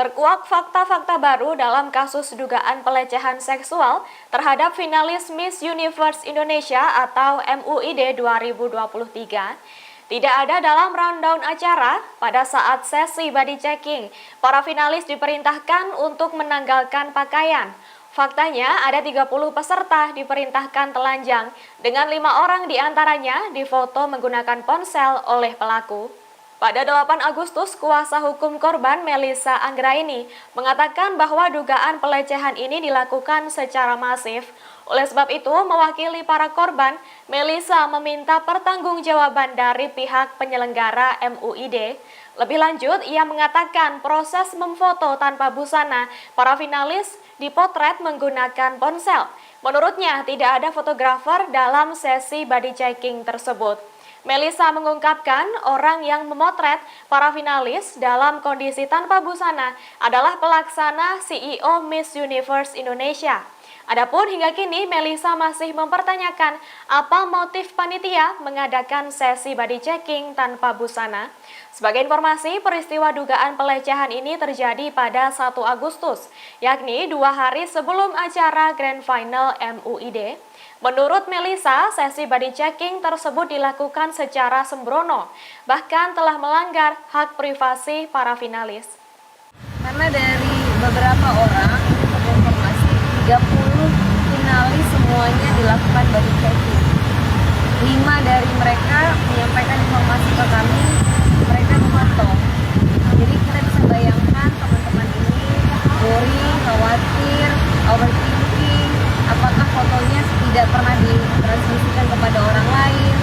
Terkuak fakta-fakta baru dalam kasus dugaan pelecehan seksual terhadap finalis Miss Universe Indonesia atau MUID 2023. Tidak ada dalam rundown acara pada saat sesi body checking. Para finalis diperintahkan untuk menanggalkan pakaian. Faktanya ada 30 peserta diperintahkan telanjang dengan 5 orang diantaranya difoto menggunakan ponsel oleh pelaku. Pada 8 Agustus, kuasa hukum korban Melissa Anggraini mengatakan bahwa dugaan pelecehan ini dilakukan secara masif. Oleh sebab itu, mewakili para korban, Melissa meminta pertanggungjawaban dari pihak penyelenggara MUID. Lebih lanjut, ia mengatakan proses memfoto tanpa busana para finalis dipotret menggunakan ponsel. Menurutnya, tidak ada fotografer dalam sesi body checking tersebut. Melissa mengungkapkan orang yang memotret para finalis dalam kondisi tanpa busana adalah pelaksana CEO Miss Universe Indonesia. Adapun hingga kini Melissa masih mempertanyakan apa motif panitia mengadakan sesi body checking tanpa busana. Sebagai informasi, peristiwa dugaan pelecehan ini terjadi pada 1 Agustus, yakni 2 hari sebelum acara Grand Final MUID. Menurut Melissa, sesi body checking tersebut dilakukan secara sembrono, bahkan telah melanggar hak privasi para finalis. Karena dari beberapa orang, untuk informasi, 30 finalis semuanya dilakukan body checking. 5 dari mereka menyampaikan informasi ke kami, mereka memantau. Jadi kita bisa bayangkan teman-teman ini worry, khawatir, overthinking, apakah fotonya tidak pernah ditransmisikan kepada orang lain,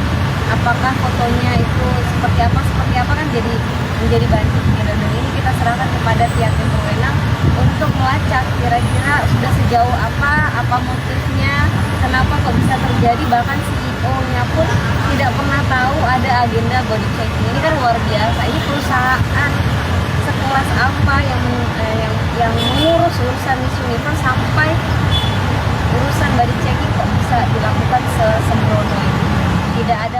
apakah fotonya itu seperti apa kan menjadi bahan pikir. Dan ini kita serahkan kepada pihak yang berwenang untuk melacak kira-kira sudah sejauh apa motifnya, kenapa kok bisa terjadi, bahkan CEO-nya pun tidak pernah tahu ada agenda body checking. Ini kan luar biasa. Ini perusahaan sekelas apa yang mengurus urusan Miss Universe sampai urusan body checking kok bisa dilakukan sesembrono ini. Tidak ada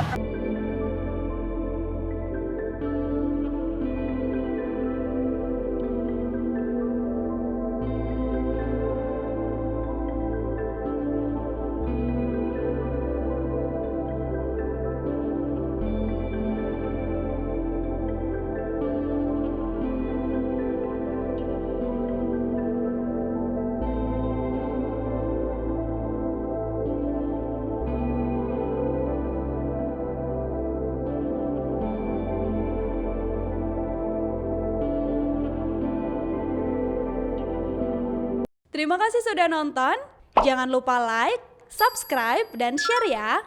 Terima kasih sudah nonton. Jangan lupa like, subscribe, dan share ya.